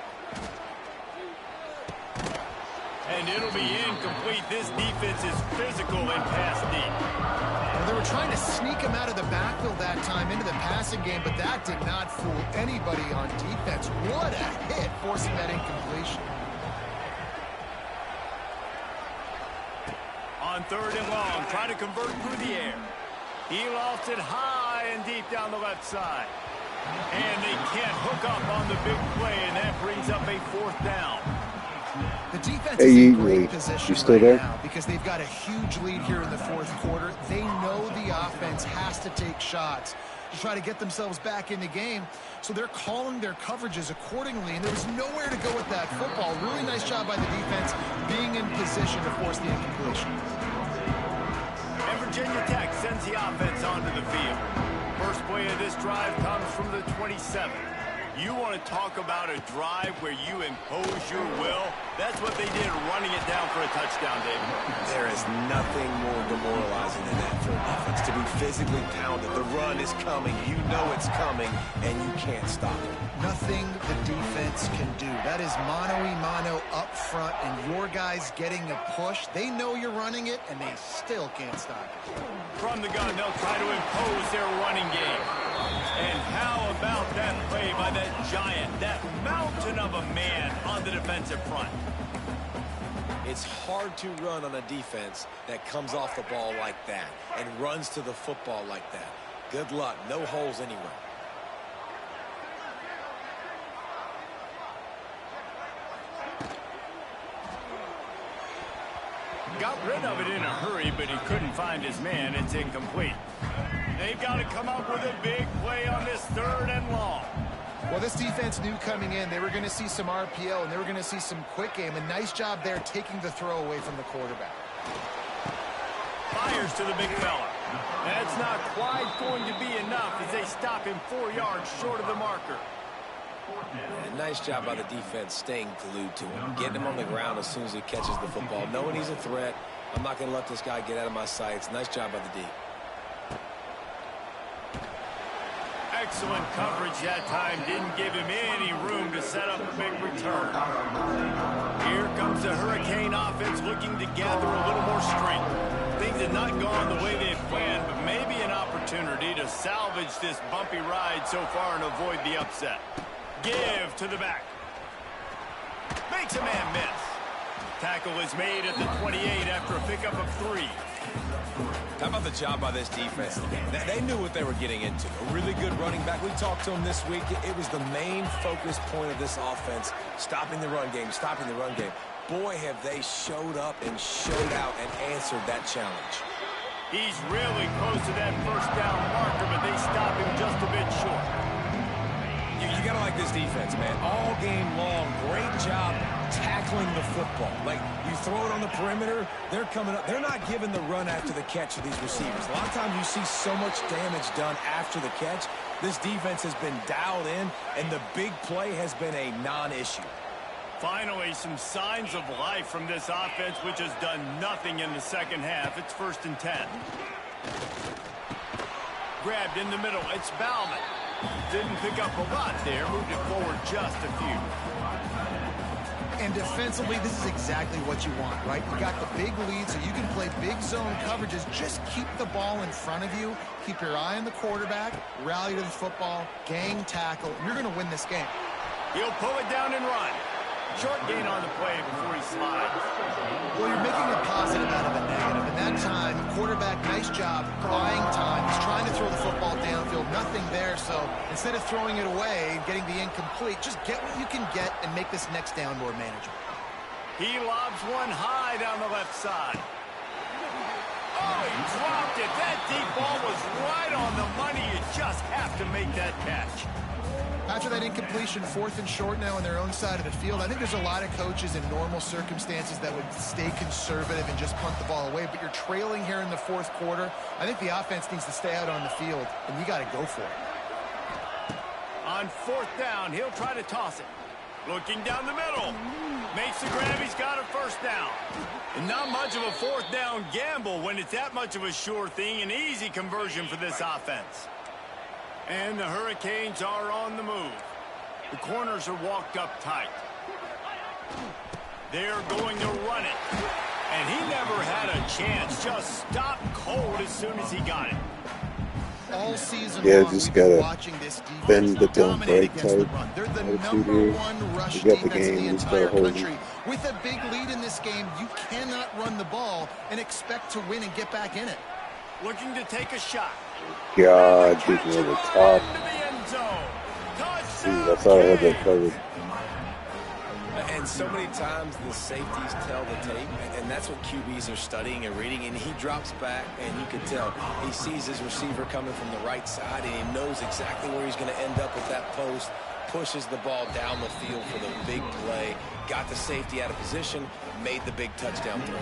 S1: And it'll be incomplete. This defense is physical and pass deep.
S2: Well, they were trying to sneak him out of the backfield that time into the passing game, but that did not fool anybody on defense. What a hit, forcing that incompletion.
S1: On 3rd and long, trying to convert through the air. He lost it high and deep down the left side. And they can't hook up on the big play, and that brings up a 4th down.
S2: The defense is in great position
S4: still
S2: right
S4: there?
S2: now because they've got a huge lead here in the 4th quarter. They know the offense has to take shots to try to get themselves back in the game, so they're calling their coverages accordingly, and there was nowhere to go with that football. Really nice job by the defense being in position to force the incompletion.
S1: And Virginia Tech sends the offense onto the field. First play of this drive comes from the 27. You want to talk about a drive where you impose your will? That's what they did, running it down for a touchdown, David.
S3: There is nothing more demoralizing than that for a defense, to be physically pounded. The run is coming. You know it's coming, and you can't stop it.
S2: Nothing the defense can do. That is mano-a-mano up front, and your guys getting a push. They know you're running it, and they still can't stop it.
S1: From the gun, they'll try to impose their running game. And how about that play by that giant, that mountain of a man on the defensive front?
S3: It's hard to run on a defense that comes off the ball like that and runs to the football like that. Good luck. No holes anywhere.
S1: Got rid of it in a hurry, but he couldn't find his man. It's incomplete. They've got to come up with a big play on this 3rd and long.
S2: Well, this defense knew coming in they were going to see some RPO and they were going to see some quick game. A nice job there taking the throw away from the quarterback.
S1: Fires to the big fella. That's not quite going to be enough as they stop him 4 yards short of the marker.
S3: And nice job by the defense staying glued to him, getting him on the ground as soon as he catches the football, knowing he's a threat. I'm not going to let this guy get out of my sights. Nice job by the D.
S1: Excellent coverage that time. Didn't give him any room to set up a big return. Here comes the Hurricane offense looking to gather a little more strength. Things have not gone the way they had planned, but maybe an opportunity to salvage this bumpy ride so far and avoid the upset. Give to the back. Makes a man miss. Tackle is made at the 28 after a pickup of 3.
S3: How about the job by this defense? They knew what they were getting into. A really good running back. We talked to him this week. It was the main focus point of this offense, stopping the run game, stopping the run game. Boy, have they showed up and showed out and answered that challenge.
S1: He's really close to that 1st down marker, but they stop him just a bit short.
S3: You got to like this defense, man. All game long, great job tackling the football. Like, you throw it on the perimeter, they're coming up. They're not giving the run after the catch to these receivers. A lot of times you see so much damage done after the catch. This defense has been dialed in, and the big play has been a non-issue.
S1: Finally, some signs of life from this offense, which has done nothing in the 2nd half. It's 1st and 10. Grabbed in the middle. It's Bauman. Didn't pick up a lot there. Moved it forward just a few.
S2: And defensively, this is exactly what you want, right? You got the big lead, so you can play big zone coverages. Just keep the ball in front of you. Keep your eye on the quarterback. Rally to the football. Gang tackle. You're going to win this game.
S1: He'll pull it down and run. Short gain on the play before he slides.
S2: Well, you're making a positive out of a negative. And that time, quarterback, nice job, buying time. He's trying to throw the football downfield. Nothing there, so instead of throwing it away and getting the incomplete, just get what you can get and make this next down more manageable.
S1: He lobs one high down the left side. Oh, he dropped it. That deep ball was right on the money. You just have to make that catch.
S2: After that incompletion, 4th and short now on their own side of the field, I think there's a lot of coaches in normal circumstances that would stay conservative and just punt the ball away, but you're trailing here in the 4th quarter. I think the offense needs to stay out on the field, and you got to go for it.
S1: On 4th down, he'll try to toss it. Looking down the middle. Makes the grab. He's got a 1st down. And not much of a 4th down gamble when it's that much of a sure thing. An easy conversion for this offense. And the Hurricanes are on the move. The corners are walked up tight. They're going to run it. And he never had a chance. Just stopped cold as soon as he got it.
S2: All season
S4: yeah,
S2: long,
S4: just gotta
S2: watching this defense
S4: bend but don't break type
S2: the They're the number 1 rush defense in the entire country. With a big lead in this game, you cannot run the ball and expect to win and get back in it.
S1: Looking to take a shot.
S4: God, beat me on the top. Dude, I thought I had that covered.
S3: And so many times the safeties tell the tape, and that's what QBs are studying and reading, and he drops back, and you can tell he sees his receiver coming from the right side, and he knows exactly where he's going to end up with that post, pushes the ball down the field for the big play, got the safety out of position, made the big touchdown throw.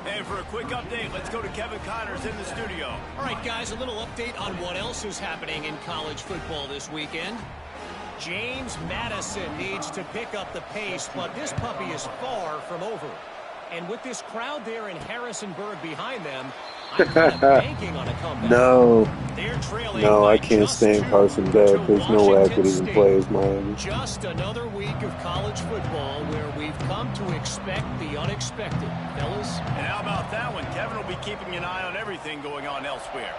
S1: And for a quick update, let's go to Kevin Connors in the studio.
S5: All right, guys, a little update on what else is happening in college football this weekend. James Madison needs to pick up the pace, but this puppy is far from over. And with this crowd there in Harrisonburg behind them, I'm kind of banking on a comeback.
S4: No.
S5: They're trailing
S4: No, I
S5: by
S4: can't
S5: just
S4: stand
S5: 2
S4: Carson back.
S5: to
S4: There's no way I could
S5: Washington
S4: even play as
S5: State.
S4: Miami.
S5: Just another week of college football where we've come to expect the unexpected. Fellas?
S1: And how about that one? Kevin will be keeping an eye on everything going on elsewhere.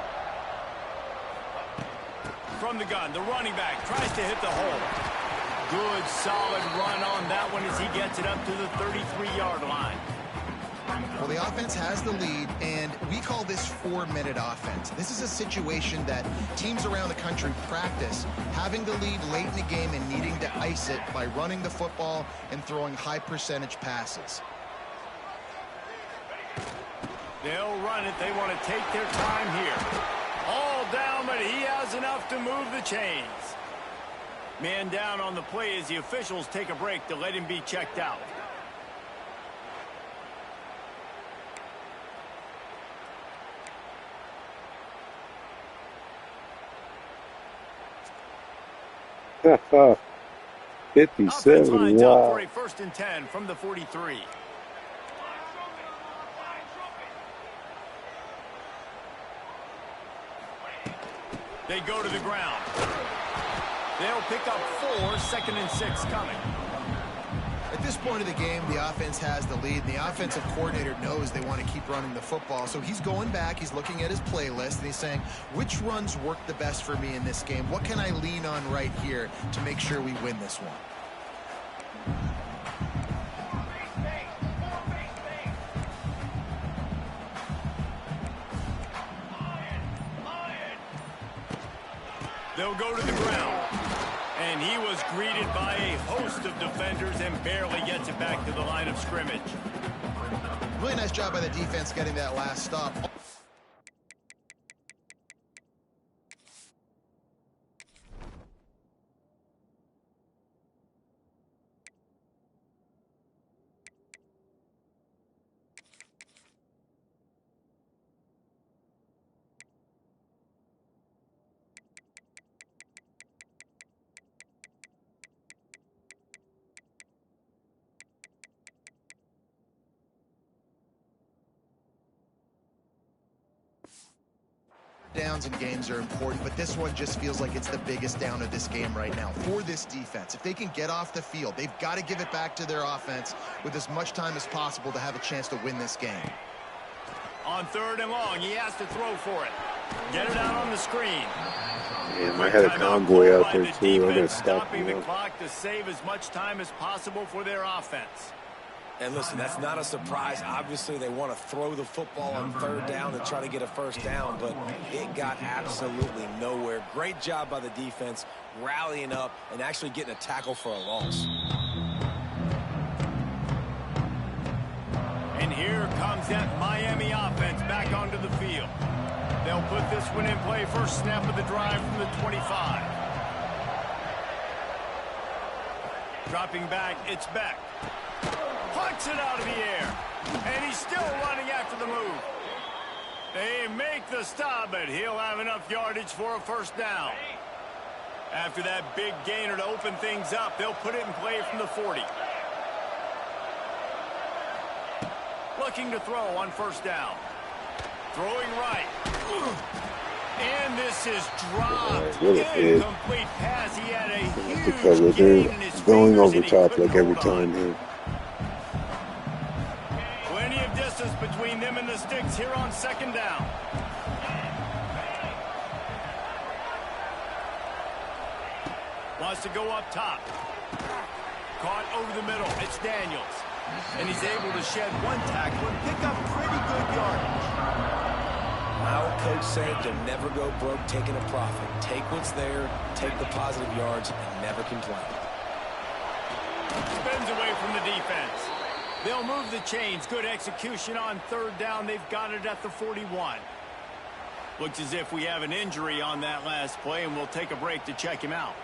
S1: From the gun, the running back tries to hit the hole. Good, solid run on that one as he gets it up to the 33-yard line.
S2: Well, the offense has the lead, and we call this 4-minute offense. This is a situation that teams around the country practice, having the lead late in the game and needing to ice it by running the football and throwing high-percentage passes.
S1: They'll run it. They want to take their time here. All down, but he has enough to move the chains. Man down on the play as the officials take a break to let him be checked out.
S4: Ha 57,
S1: Offense lines up for
S4: wow.
S1: a 1st and 10 from the 43. They go to the ground. They'll pick up 4, 2nd and 6 coming.
S2: At this point of the game, the offense has the lead. The offensive coordinator knows they want to keep running the football. So he's going back, he's looking at his playlist, and he's saying, which runs work the best for me in this game? What can I lean on right here to make sure we win this one?
S1: They'll go to the ground. And he was greeted by a host of defenders and barely gets it back to the line of scrimmage.
S2: Really nice job by the defense getting that last stop. Downs in games are important, but this one just feels like it's the biggest down of this game right now for this defense. If they can get off the field, they've got to give it back to their offense with as much time as possible to have a chance to win this game.
S1: On 3rd and long, he has to throw for it. Get it out on the screen.
S4: Damn, I had a convoy out there too. I gotta stop
S1: Stopping
S4: him.
S1: the clock to save as much time as possible for their offense.
S3: And listen, that's not a surprise. Obviously, they want to throw the football on 3rd down and try to get a 1st down, but it got absolutely nowhere. Great job by the defense, rallying up and actually getting a tackle for a loss.
S1: And here comes that Miami offense back onto the field. They'll put this one in play. First snap of the drive from the 25. Dropping back, it's Beck. Punts it out of the air. And he's still running after the move. They make the stop, but he'll have enough yardage for a 1st down. After that big gainer to open things up, they'll put it in play from the 40. Looking to throw on 1st down. Throwing right. And this is dropped. Incomplete pass. He had a huge gain in his
S4: going
S1: fingers,
S4: over
S1: and he
S4: top
S1: couldn't
S4: like every
S1: hold on.
S4: time here.
S1: Plenty of distance between them and the sticks here on 2nd down. Wants to go up top. Caught over the middle. It's Daniels. And he's able to shed one tackle and pick up pretty good yardage.
S3: Our coach said you'll never go broke taking a profit. Take what's there, take the positive yards, and never complain.
S1: Spins away from the defense. They'll move the chains. Good execution on 3rd down. They've got it at the 41. Looks as if we have an injury on that last play, and we'll take a break to check him out.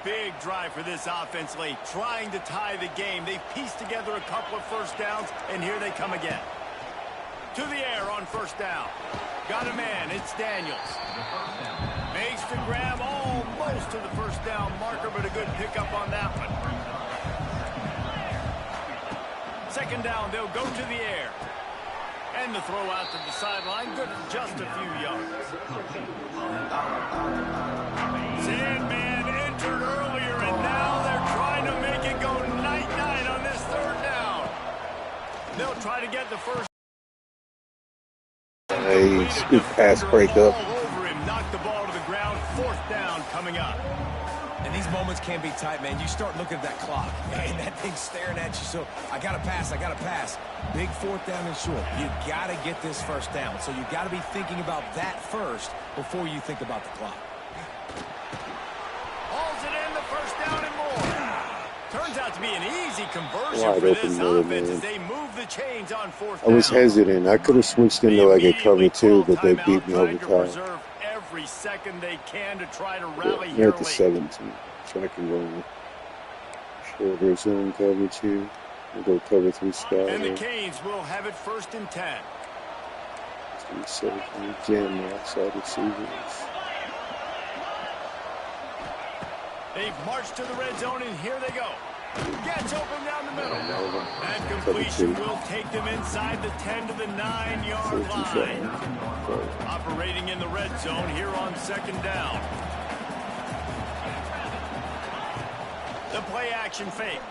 S1: Big drive for this offense late, trying to tie the game. They've pieced together a couple of 1st downs, and here they come again. To the air on 1st down. Got a man. It's Daniels. Makes the grab all close to the first down marker, but a good pickup on that one. Second down, they'll go to the air. And the throw out to the sideline, good for just a few yards. Sandman entered earlier, and now they're trying to make it go night-night on this third down. They'll try to get the first.
S4: Nice, good pass breakup.
S1: Over him, knocked the ball to the ground. Fourth down coming up.
S3: And these moments can be tight, man. You start looking at that clock, and that thing's staring at you. So I got to pass, I got to pass. Big fourth down and short. You got to get this first down. So you got to be thinking about that first before you think about the clock.
S1: Hauls it in, the first down and more. Turns out to be an easy conversion for this offense as they move the chains on fourth down.
S4: I was hesitant. I could have switched into like a cover two, but they beat me over time.
S1: Every second they can to try to rally
S4: here. At the 17, track and roll. Shorter zone coverage here. We'll go cover 3 sky.
S1: And the Canes will have it first and 10.
S4: 3 safety, jam outside receivers.
S1: They've marched to the red zone, and here they go. Gets open down the middle. That completion will take them inside the 10 to the 9-yard line. Operating in the red zone here on second down. The play action fake.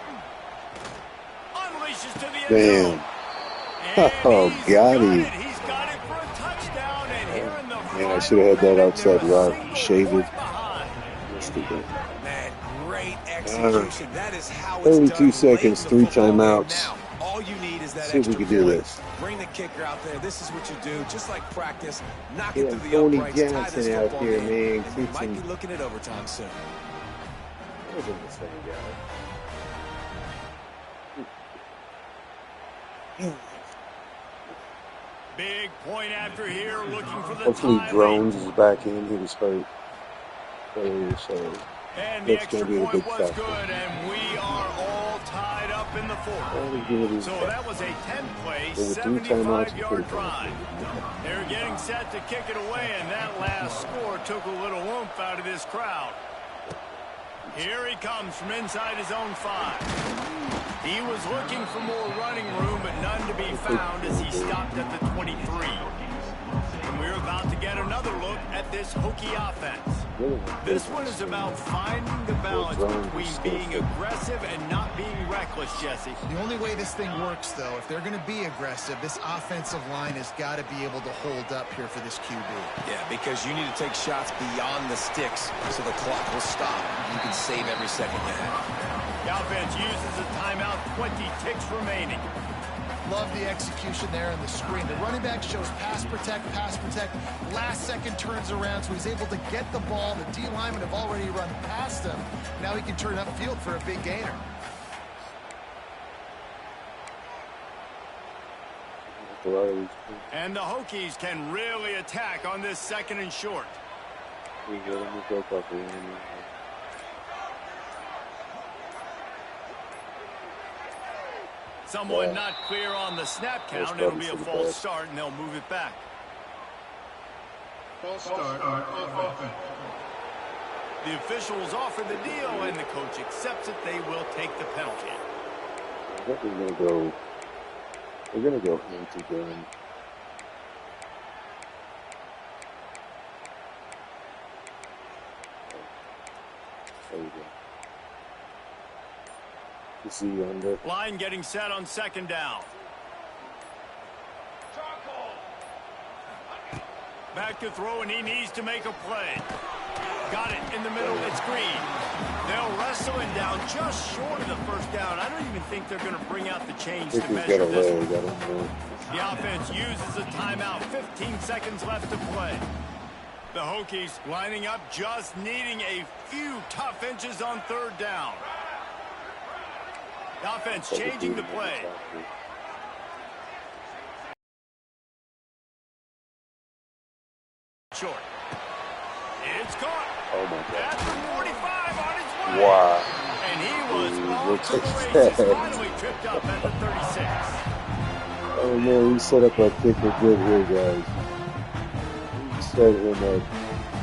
S1: Unleashes to the end zone.
S4: Oh, got it.
S1: He's got it for a touchdown, and here in the
S4: Man, I should have had that outside route shaded.
S3: Man, great execution. That is how it's
S4: 32
S3: done.
S4: seconds, 3 timeouts.
S3: Now, all you need is that
S4: see if we
S3: extra
S4: can do
S3: point.
S4: this.
S3: Bring the kicker out there. This is what you do. Just like practice, knock
S4: Yeah,
S3: it through the
S4: Tony
S3: uprights. Tie this
S4: Johnson out
S3: football
S4: here,
S3: game.
S4: man.
S3: And we might be looking at overtime soon.
S4: Wasn't the same guy.
S1: Big point after here, looking for the
S4: Hopefully
S1: tie
S4: Drones
S1: lead.
S4: is back in. He was hurt earlier, so
S1: And the
S4: that's
S1: extra
S4: going to be a
S1: point
S4: big
S1: was
S4: factor.
S1: good, and we are all tied up in the fourth. So that was a 10-play, 75-yard drive. They're getting set to kick it away, and that last score took a little oomph out of this crowd. Here he comes from inside his own 5. He was looking for more running room, but none to be found as he stopped at the 23. And we're about to get another look at this Hokie offense. This one is about finding the balance between being aggressive and not being reckless, Jesse.
S2: The only way this thing works, though, if they're going to be aggressive, this offensive line has got to be able to hold up here for this QB.
S3: Yeah, because you need to take shots beyond the sticks so the clock will stop. You can save every second you have.
S1: The offense uses a timeout, 20 ticks remaining.
S2: Love the execution there in the screen. The running back shows pass protect. Last second turns around, so he's able to get the ball. The D linemen have already run past him. Now he can turn upfield for a big gainer.
S1: And the Hokies can really attack on this second and short. Someone not clear on the snap count. It'll be a false start, and they'll move it back.
S6: False start on offense.
S1: The officials offer the deal, and the coach accepts it. They will take the penalty.
S4: I think we're gonna go anti-gun. There you go. Z under.
S1: Line getting set on second down. Back to throw, and he needs to make a play. Got it in the middle. It's Green. They'll wrestle him down just short of the first down. I don't even think they're going to bring out the chains to measure this one. The offense uses a timeout. 15 seconds left to play. The Hokies lining up, just needing a few tough inches on third down. The offense changing the play. Short. It's caught.
S4: Oh my God.
S1: At the 45 on its way.
S4: Wow.
S1: And he was off to the races. Finally tripped up at the 36.
S4: Oh man, we set up our kicker good here, guys. We set him up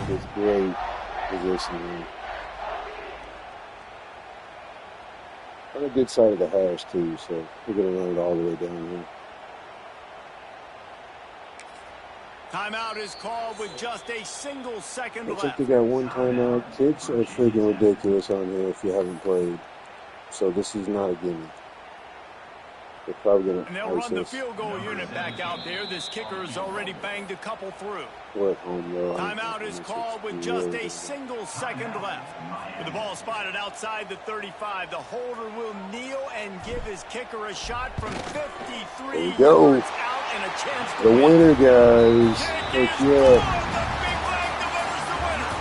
S4: with great positioning. On a good side of the hash, too, so we're going to run it all the way down here.
S1: Timeout is called with just a single second
S4: Looks
S1: left.
S4: like they got one timeout. Kids are freaking ridiculous on here if you haven't played. So this is not a gimme. They're probably going
S1: And
S4: to
S1: they'll
S4: ice
S1: run the
S4: us.
S1: field goal unit back out there. This kicker has already banged a couple through.
S4: We're at home, though.
S1: Timeout is called with just a single second left. With the ball spotted outside the 35, the holder will kneel and give his kicker a shot from 53 yards out and a chance to
S4: the
S1: win.
S4: winner, guys. Heck yeah.
S1: The big leg delivers the winner.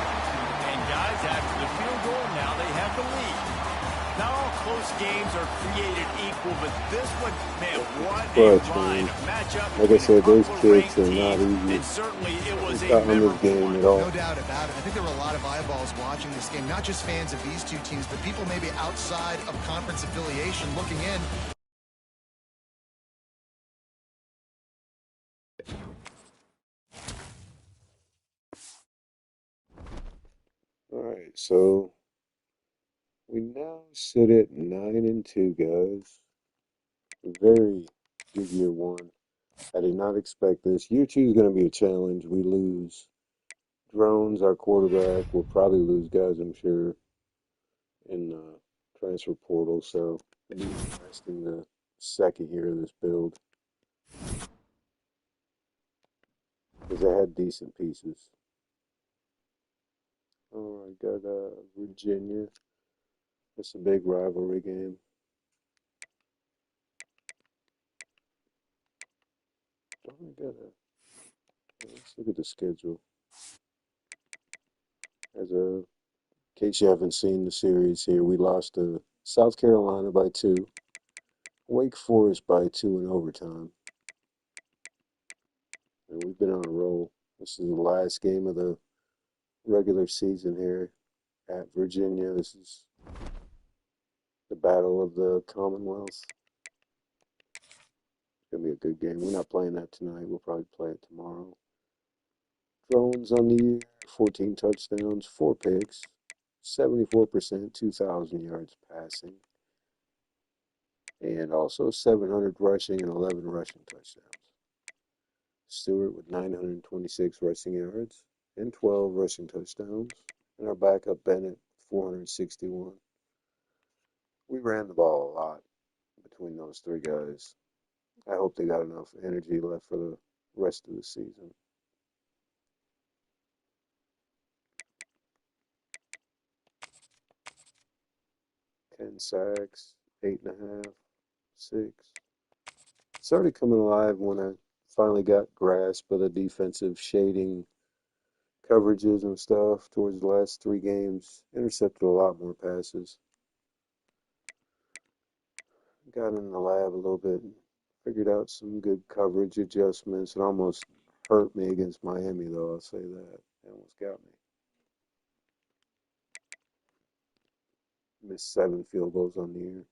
S1: And guys, after the field goal, now they have the lead. Not all close games are created equal, but this one, man, what a ride. Matchup.
S4: Like I said, those kids are not easy.
S1: And certainly it was a
S4: Not on
S1: memorable
S4: this game
S1: one.
S4: at all.
S2: No doubt about it. I think there were a lot of eyeballs watching this game, not just fans of these two teams, but people maybe outside of conference affiliation looking in.
S4: All right, so we now sit at 9-2, guys. Very good year one. I did not expect this. Year two is going to be a challenge. We lose Drones, our quarterback. We'll probably lose guys, I'm sure, in the transfer portal. So it'll be interesting the second year of this build. Because they had decent pieces. Oh, I got Virginia. It's a big rivalry game. Oh, I got let's look at the schedule. As a In case you haven't seen the series here, we lost to South Carolina by 2, Wake Forest by 2 in overtime. And we've been on a roll. This is the last game of the regular season here at Virginia. This is the Battle of the Commonwealth. It's going to be a good game. We're not playing that tonight. We'll probably play it tomorrow. Drones on the year, 14 touchdowns, 4 picks, 74%, 2,000 yards passing, and also 700 rushing and 11 rushing touchdowns. Stewart with 926 rushing yards and 12 rushing touchdowns. And our backup Bennett, 461. We ran the ball a lot between those three guys. I hope they got enough energy left for the rest of the season. Ten sacks, 8.5, 6. Started coming alive when I finally got grasp of the defensive shading coverages and stuff towards the last 3 games. Intercepted a lot more passes. Got in the lab a little bit and figured out some good coverage adjustments. It almost hurt me against Miami, though, I'll say that. It almost got me. Missed 7 field goals on the year.